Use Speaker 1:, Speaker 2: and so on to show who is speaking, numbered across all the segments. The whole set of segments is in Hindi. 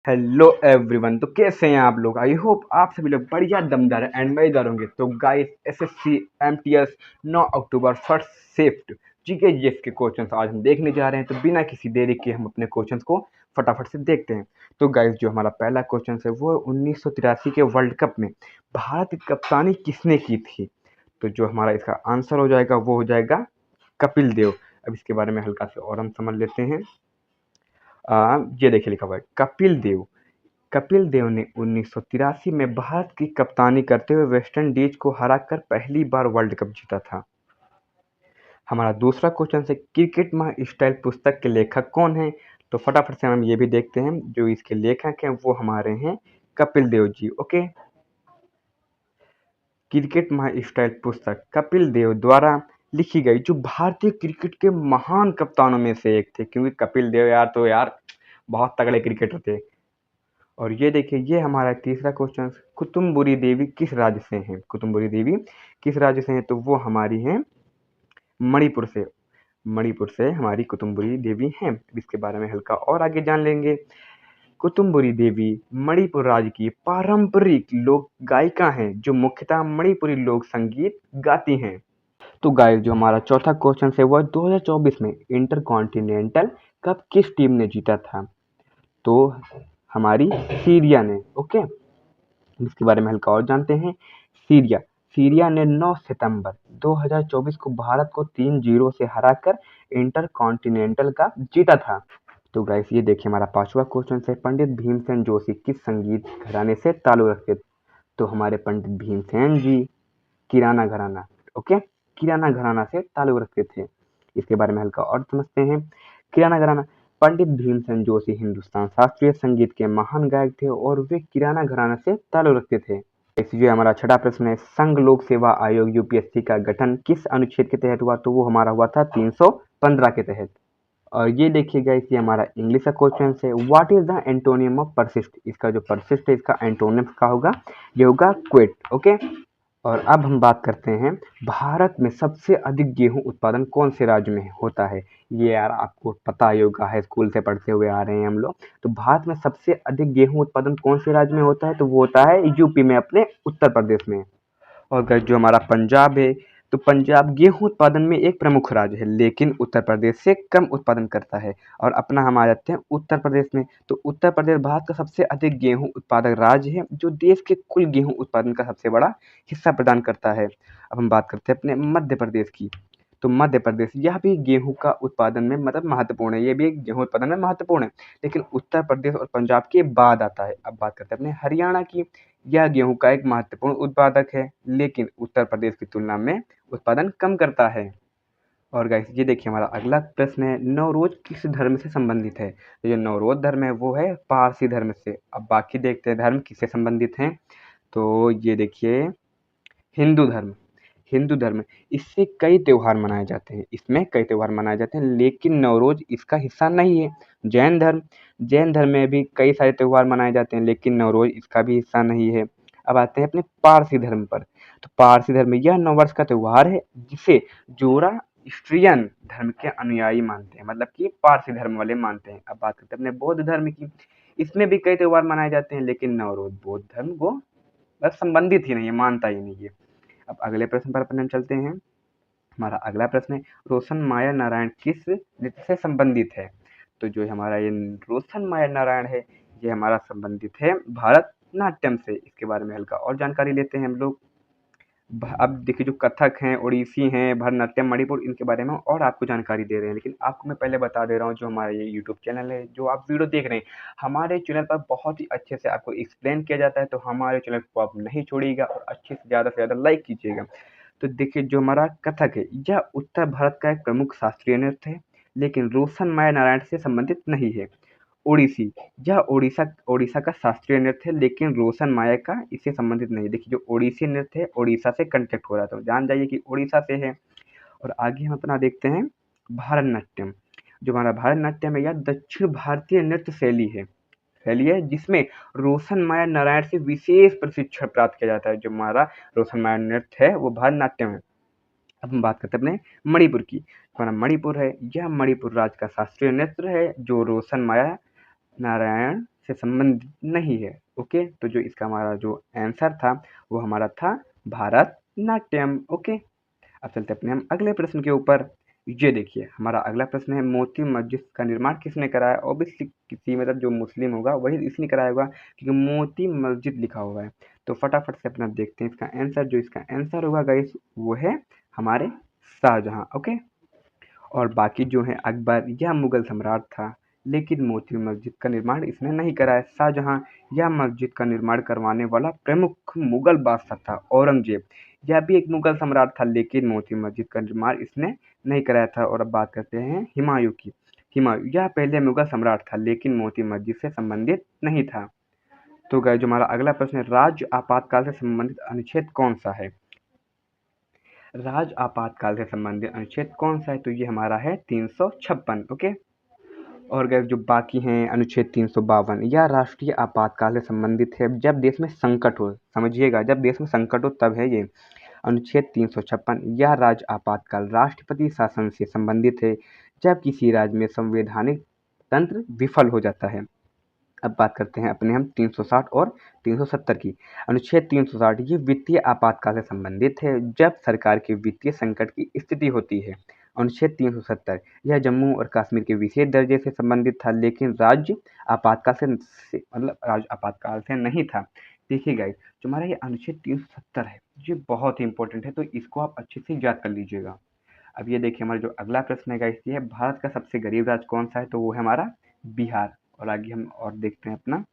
Speaker 1: Hello everyone. तो कैसे हैं आप लोग? आई होप आप सभी लोग बढ़िया दमदार एंड मजेदार होंगे। तो guys, SSC MTS 9 October first shift GK GS के क्वेश्चंस आज हम देखने जा रहे हैं। तो बिना किसी देरी के हम अपने क्वेश्चंस को फटाफट से देखते हैं। तो गाइस, जो हमारा पहला क्वेश्चन है वो 1983 के वर्ल्ड कप में भारत की कप्तानी किसने की थी? तो जो हमारा इसका आंसर हो जाएगा वो हो जाएगा कपिल देव। अब इसके बारे में हल्का से और हम समझ लेते हैं। ये देखिए लिखा हुआ है कपिल देव। कपिल देव ने 1983 में भारत की कप्तानी करते हुए वेस्ट इंडीज को हराकर पहली बार वर्ल्ड कप जीता था। हमारा दूसरा क्वेश्चन है क्रिकेट माँ स्टाइल पुस्तक के लेखक कौन हैं? तो फटाफट से हम ये भी देखते हैं। जो इसके लेखक हैं वो हमारे हैं कपिल देव जी। ओके, क्रिकेट माँ स्टाइल पुस्तक कपिल देव द्वारा लिखी गई, जो भारतीय क्रिकेट के महान कप्तानों में से एक थे, क्योंकि कपिल देव यार बहुत तगड़े क्रिकेटर थे। और ये देखिए, ये हमारा तीसरा क्वेश्चन, कुतुम्बुरी देवी किस राज्य से हैं? कुतुम्बुरी देवी किस राज्य से हैं? तो वो हमारी हैं मणिपुर से। मणिपुर से हमारी कुतुम्बुरी देवी हैं। इसके बारे में हल्का और आगे जान लेंगे। कुतुम्बुरी देवी मणिपुर राज्य की पारंपरिक लोक गायिका हैं, जो मुख्यतः मणिपुरी लोक संगीत गाती हैं। तो गाइस, जो हमारा चौथा क्वेश्चन है वह 2024 में इंटर कॉन्टिनेंटल कप किस टीम ने जीता था? तो हमारी सीरिया ने। ओके, इसके बारे में हल्का और जानते हैं। सीरिया सीरिया ने 9 सितंबर 2024 को भारत को 3-0 से हराकर इंटर कॉन्टिनेंटल कप जीता था। तो गाइस, ये देखिए हमारा पांचवा क्वेश्चन है पंडित भीमसेन जोशी किस संगीत घराने से ताल्लुक रखते? तो हमारे पंडित भीमसेन जी किराना घराना। ओके, किराना घराना से ताल्लुक रखते थे। इसके बारे में हल्का और समझते हैं। किराना घराना, पंडित भीमसेन जोशी हिंदुस्तान शास्त्रीय संगीत के महान गायक थे और वे किराना घराना से ताल्लुक रखते थे। इसलिए हमारा छठा प्रश्न है संघ लोक सेवा आयोग यूपीएससी का गठन किस अनुच्छेद के तहत हुआ? तो वो हमारा हुआ था 315 के तहत। और ये देखिएगा, इसी हमारा इंग्लिश का क्वेश्चन है what is the antonym of persist? इसका जो परसिस्ट है इसका एंटोनियम का होगा, ये होगा क्विट। ओके, और अब हम बात करते हैं भारत में सबसे अधिक गेहूं उत्पादन कौन से राज्य में होता है? ये यार आपको पता ही होगा, है स्कूल से पढ़ते हुए आ रहे हैं हम लोग। तो भारत में सबसे अधिक गेहूं उत्पादन कौन से राज्य में होता है? तो वो होता है यूपी में, अपने उत्तर प्रदेश में। और गाइस, जो हमारा पंजाब है, तो पंजाब गेहूं उत्पादन में एक प्रमुख राज्य है, लेकिन उत्तर प्रदेश से कम उत्पादन करता है। और अपना हम आ जाते हैं उत्तर प्रदेश में। तो उत्तर प्रदेश भारत का सबसे अधिक गेहूं उत्पादक राज्य है, जो देश के कुल गेहूं उत्पादन का सबसे बड़ा हिस्सा प्रदान करता है। अब हम बात करते हैं अपने मध्य प्रदेश की। तो मध्य प्रदेश यह भी गेहूं का उत्पादन में मतलब महत्वपूर्ण है, ये भी गेहूं उत्पादन में महत्वपूर्ण है, लेकिन उत्तर प्रदेश और पंजाब के बाद आता है। अब बात करते हैं अपने हरियाणा की। यह गेहूं का एक महत्वपूर्ण उत्पादक है, लेकिन उत्तर प्रदेश की तुलना में उत्पादन कम करता है। और गाइस, ये देखिए हमारा अगला प्रश्न है नवरोज किस धर्म से संबंधित है? तो जो नवरोज धर्म है वो है पारसी धर्म से। अब बाकी देखते हैं धर्म किससे संबंधित हैं। तो ये देखिए हिंदू धर्म। हिंदू धर्म, इससे कई त्योहार मनाए जाते हैं, इसमें कई त्योहार मनाए जाते हैं, लेकिन नवरोज इसका हिस्सा नहीं है। जैन धर्म, जैन धर्म में भी कई सारे त्योहार मनाए जाते हैं, लेकिन नवरोज इसका भी हिस्सा नहीं है। अब आते हैं अपने पारसी धर्म पर। तो पारसी धर्म में यह नववर्ष का त्योहार है, जिसे जोरास्ट्रियन धर्म के अनुयायी मानते हैं, मतलब कि पारसी धर्म वाले मानते हैं। अब बात करते हैं अपने बौद्ध धर्म की। इसमें भी कई त्योहार मनाए जाते हैं, लेकिन नवरोज बौद्ध धर्म को बस संबंधित ही नहीं है, मानता ही नहीं है। अब अगले प्रश्न पर अपन चलते हैं। हमारा अगला प्रश्न है रोशन माया नारायण किस नृत्य से संबंधित है? तो जो हमारा ये रोशन माया नारायण है, ये हमारा संबंधित है भरतनाट्यम से। इसके बारे में हल्का और जानकारी लेते हैं हम लोग। अब देखिए, जो कथक हैं, ओडिसी हैं, भरतनाट्यम, मणिपुर, इनके बारे में और आपको जानकारी दे रहे हैं, लेकिन आपको मैं पहले बता दे रहा हूँ, जो हमारा ये यूट्यूब चैनल है, जो आप वीडियो देख रहे हैं, हमारे चैनल पर बहुत ही अच्छे से आपको एक्सप्लेन किया जाता है। तो हमारे चैनल को आप नहीं छोड़िएगा और अच्छे से ज़्यादा लाइक कीजिएगा। तो देखिए, जो हमारा कथक है यह उत्तर भारत का एक प्रमुख शास्त्रीय नृत्य है, लेकिन रोशन माया नारायण से संबंधित नहीं है। ओडिसी, यह ओडिशा ओडिशा का शास्त्रीय नृत्य है, लेकिन रोशन माया का इससे संबंधित नहीं है। देखिए, जो ओडिसी नृत्य है ओडिशा से कंटेक्ट हो रहा था, तो जान जाइए कि ओडिशा से है। और आगे हम अपना देखते हैं भारतनाट्यम। जो हमारा भारतनाट्यम है यह दक्षिण भारतीय नृत्य शैली है, जिसमें रोशन माया नारायण से विशेष प्रशिक्षण प्राप्त किया जाता है। जो हमारा रोशन माया नृत्य है वो भारतनाट्यम है। अब हम बात करते हैं अपने मणिपुर की। हमारा मणिपुर है, यह मणिपुर राज्य का शास्त्रीय नृत्य है, जो रोशन माया नारायण से संबंधित नहीं है। ओके, तो जो इसका हमारा जो आंसर था वो हमारा था भारतनाट्यम। ओके, अब चलते अपने हम अगले प्रश्न के ऊपर। ये देखिए हमारा अगला प्रश्न है, मोती मस्जिद का निर्माण किसने कराया? ऑब्वियसली किसी मतलब जो मुस्लिम होगा वही इसने कराया होगा, क्योंकि मोती मस्जिद लिखा हुआ है। तो फटाफट से अपना देखते हैं इसका आंसर। जो इसका आंसर होगा गाइस वो है हमारे शाहजहां। ओके, और बाकी जो है अकबर या मुगल सम्राट था, लेकिन मोती मस्जिद का निर्माण इसने नहीं कराया। शाहजहां या मस्जिद का निर्माण करवाने वाला प्रमुख मुगल बादशाह था औरंगजेब। यह भी एक मुगल सम्राट था, लेकिन मोती मस्जिद का निर्माण इसने नहीं कराया था। और अब बात करते हैं हुमायूं की। हुमायूं यह पहले मुगल सम्राट था, लेकिन मोती मस्जिद से संबंधित नहीं था। तो गाइस जो हमारा अगला प्रश्न है, राज्य आपातकाल से संबंधित अनुच्छेद कौन सा है? राज्य आपातकाल से संबंधित अनुच्छेद कौन सा है? तो ये हमारा है 356। ओके, और गाइस जो बाकी हैं अनुच्छेद 352, यह राष्ट्रीय आपातकाल से संबंधित है जब देश में संकट हो। समझिएगा, जब देश में संकट हो तब है ये। अनुच्छेद 356, यह राज्य आपातकाल राष्ट्रपति शासन से संबंधित है जब किसी राज्य में संवैधानिक तंत्र विफल हो जाता है। अब बात करते हैं अपने हम 360 और 370 की। अनुच्छेद 360 ये वित्तीय आपातकाल से संबंधित है जब सरकार के वित्तीय संकट की स्थिति होती है। अनुच्छेद 370 यह जम्मू और कश्मीर के विशेष दर्जे से संबंधित था, लेकिन राज्य आपातकाल से मतलब राज्य आपातकाल से नहीं था। देखिए गाइस, जो हमारा ये अनुच्छेद 370 है ये बहुत ही इंपॉर्टेंट है, तो इसको आप अच्छे से याद कर लीजिएगा। अब ये देखिए हमारा जो अगला प्रश्न है गाइस, ये है भारत का सबसे गरीब राज्य कौन सा है? तो वो है हमारा बिहार। और आगे हम और देखते हैं अपना।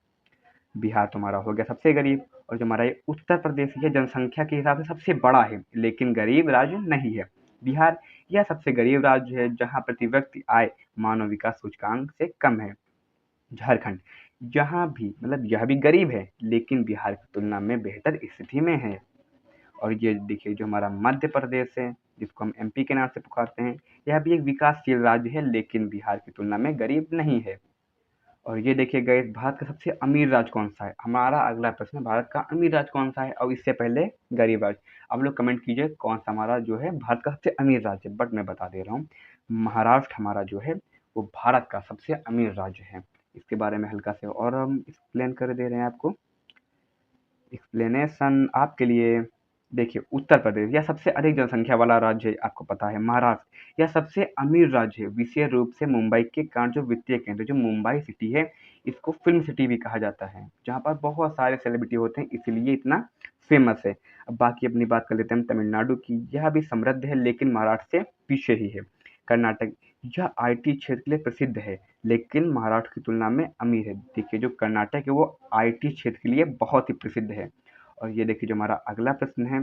Speaker 1: बिहार तो हमारा हो गया सबसे गरीब। और जो हमारा ये उत्तर प्रदेश ये जनसंख्या के हिसाब से सबसे बड़ा है, लेकिन गरीब राज्य नहीं है। बिहार यह सबसे गरीब राज्य है जहाँ प्रति व्यक्ति आय मानव विकास सूचकांक से कम है। झारखंड जहाँ भी मतलब यह भी गरीब है, लेकिन बिहार की तुलना में बेहतर स्थिति में है। और ये देखिए जो हमारा मध्य प्रदेश है, जिसको हम एमपी के नाम से पुकारते हैं, यह भी एक विकासशील राज्य है, लेकिन बिहार की तुलना में गरीब नहीं है। और ये देखिए गाइस, भारत का सबसे अमीर राज्य कौन सा है? हमारा अगला प्रश्न है, भारत का अमीर राज्य कौन सा है? और इससे पहले गरीब राज्य। आप लोग कमेंट कीजिए कौन सा हमारा जो है भारत का सबसे अमीर राज्य है। बट मैं बता दे रहा हूँ, महाराष्ट्र हमारा जो है वो भारत का सबसे अमीर राज्य है। इसके बारे में हल्का से और हम एक्सप्लेन कर दे रहे हैं आपको। एक्सप्लेनेशन आपके लिए। देखिए उत्तर प्रदेश यह सबसे अधिक जनसंख्या वाला राज्य है, आपको पता है। महाराष्ट्र यह सबसे अमीर राज्य है, विशेष रूप से मुंबई के कारण। जो वित्तीय केंद्र जो मुंबई सिटी है, इसको फिल्म सिटी भी कहा जाता है, जहाँ पर बहुत सारे सेलिब्रिटी होते हैं, इसलिए इतना फेमस है। अब बाकी अपनी बात कर लेते हैं हम तमिलनाडु की। यह भी समृद्ध है, लेकिन महाराष्ट्र से पीछे ही है। कर्नाटक यह आईटी क्षेत्र के लिए प्रसिद्ध है, लेकिन महाराष्ट्र की तुलना में अमीर है। देखिए जो कर्नाटक है वो आईटी क्षेत्र के लिए बहुत ही प्रसिद्ध है। और ये देखिए जो हमारा अगला प्रश्न है,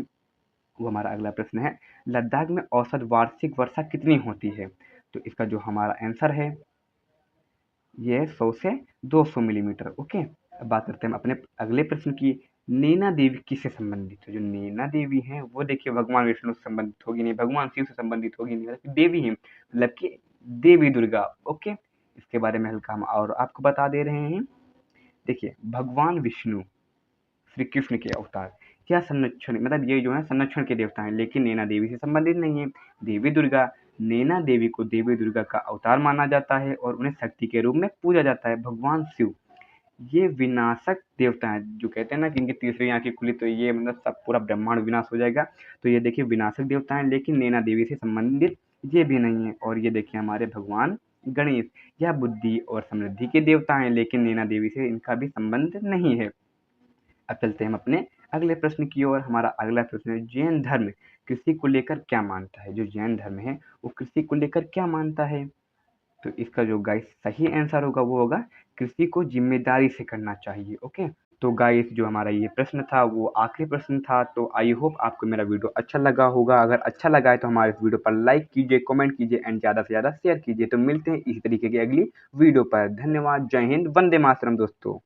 Speaker 1: वो हमारा अगला प्रश्न है, लद्दाख में औसत वार्षिक वर्षा कितनी होती है? तो इसका जो हमारा आंसर है ये 100 से 200 मिलीमीटर। ओके, अब बात करते हैं हम अपने अगले प्रश्न की। नैना देवी किससे संबंधित है? जो नैना देवी है वो देखिए भगवान विष्णु से संबंधित होगी नहीं, भगवान शिव से संबंधित होगी नहीं, मतलब देवी है, मतलब कि देवी दुर्गा। ओके, इसके बारे में हल्का हम और आपको बता दे रहे हैं। देखिए भगवान विष्णु श्री कृष्ण के अवतार या संरक्षण, मतलब ये जो है संरक्षण के देवता हैं, लेकिन नैना देवी से संबंधित नहीं है। देवी दुर्गा, नैना देवी को देवी दुर्गा का अवतार माना जाता है और उन्हें शक्ति के रूप में पूजा जाता है। भगवान शिव ये विनाशक देवता हैं, जो कहते हैं ना कि इनकी तीसरी आंखें खुली तो ये मतलब सब पूरा ब्रह्मांड विनाश हो जाएगा। तो ये देखिए विनाशक देवता हैं, लेकिन नैना देवी से संबंधित ये भी नहीं है। और ये देखिए हमारे भगवान गणेश, यह बुद्धि और समृद्धि के देवता हैं, लेकिन नैना देवी से इनका भी संबंध नहीं है। अब चलते हैं हम अपने अगले प्रश्न की ओर। हमारा अगला प्रश्न है, जैन धर्म कृषि को लेकर क्या मानता है? जो जैन धर्म है वो कृषि को लेकर क्या मानता है? तो इसका जो गाइस सही आंसर होगा वो होगा कृषि को जिम्मेदारी से करना चाहिए। ओके, तो गाइस जो हमारा ये प्रश्न था वो आखिरी प्रश्न था। तो आई होप आपको मेरा वीडियो अच्छा लगा होगा। अगर अच्छा लगा है तो हमारे इस वीडियो पर लाइक कीजिए, कमेंट कीजिए एंड ज़्यादा से ज़्यादा शेयर कीजिए। तो मिलते हैं इसी तरीके की अगली वीडियो पर। धन्यवाद, जय हिंद, वंदे मातरम दोस्तों।